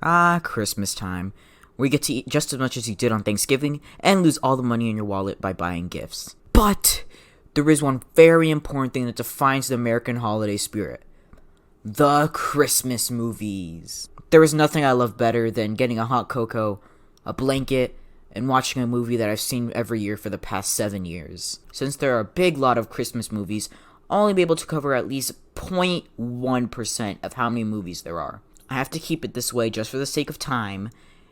Ah, Christmas time. Where you get to eat just as much as you did on Thanksgiving and lose all the money in your wallet by buying gifts. But there is one very important thing that defines the American holiday spirit. The Christmas movies. There is nothing I love better than getting a hot cocoa, a blanket, and watching a movie that I've seen every year for the past 7 years. Since there are a big lot of Christmas movies, I'll only be able to cover at least 0.1% of how many movies there are. I have to keep it this way just for the sake of time,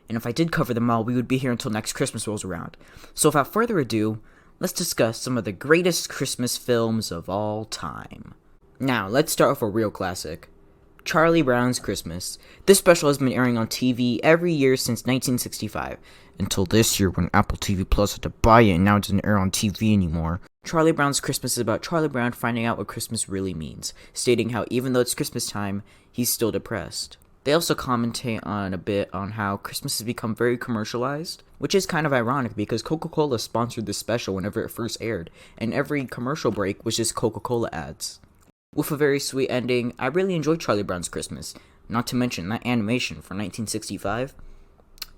and if I did cover them all, we would be here until next Christmas rolls around. So without further ado, let's discuss some of the greatest Christmas films of all time. Now, let's start with a real classic. Charlie Brown's Christmas. This special has been airing on TV every year since 1965, until this year when Apple TV Plus had to buy it and now it doesn't air on TV anymore. Charlie Brown's Christmas is about Charlie Brown finding out what Christmas really means, stating how even though it's Christmas time, he's still depressed. They also commentate on a bit on how Christmas has become very commercialized, which is kind of ironic because Coca-Cola sponsored this special whenever it first aired, and every commercial break was just Coca-Cola ads. With a very sweet ending, I really enjoyed Charlie Brown's Christmas, not to mention that animation for 1965.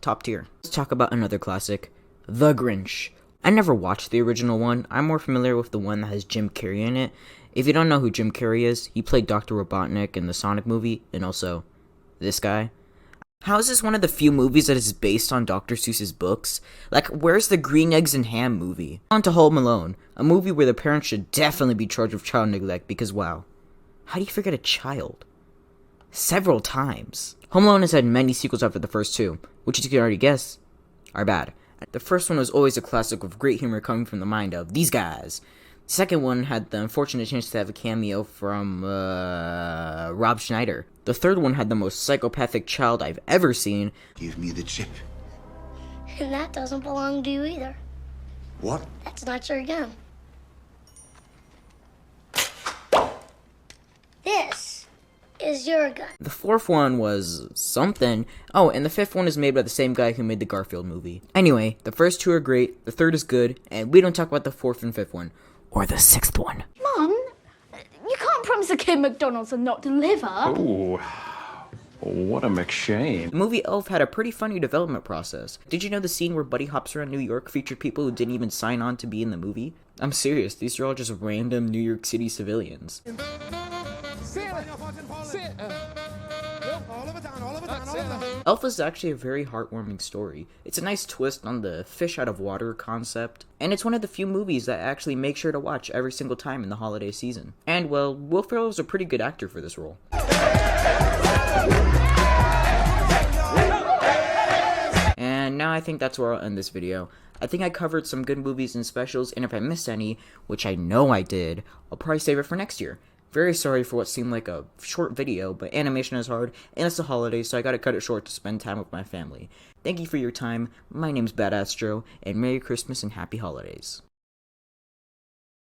Top tier. Let's talk about another classic, The Grinch. I never watched the original one. I'm more familiar with the one that has Jim Carrey in it. If you don't know who Jim Carrey is, he played Dr. Robotnik in the Sonic movie, and also this guy. How is this one of the few movies that is based on Dr. Seuss's books? Like, where's the Green Eggs and Ham movie? On to Home Alone, a movie where the parents should definitely be charged with child neglect because, wow, how do you forget a child? Several times. Home Alone has had many sequels after the first two, which you can already guess, are bad. The first one was always a classic with great humor coming from the mind of these guys. The second one had the unfortunate chance to have a cameo from, Rob Schneider. The third one had the most psychopathic child I've ever seen. Give me the chip. And that doesn't belong to you either. What? That's not your gun. This is your gun. The fourth one was something. Oh, and the fifth one is made by the same guy who made the Garfield movie. Anyway, the first two are great, the third is good, and we don't talk about the fourth and fifth one. Or the sixth one. Mum, you can't promise a kid McDonald's and not deliver. Ooh, what a McShane. The movie Elf had a pretty funny development process. Did you know the scene where Buddy hops around New York featured people who didn't even sign on to be in the movie? I'm serious, these are all just random New York City civilians. Elf is actually a very heartwarming story. It's a nice twist on the fish out of water concept, and it's one of the few movies that I actually make sure to watch every single time in the holiday season. And, well, Will Ferrell is a pretty good actor for this role. And now I think that's where I'll end this video. I think I covered some good movies and specials, and if I missed any, which I know I did, I'll probably save it for next year. Very sorry for what seemed like a short video, but animation is hard, and it's the holidays, so I gotta cut it short to spend time with my family. Thank you for your time, my name's Bad Astro, and Merry Christmas and Happy Holidays.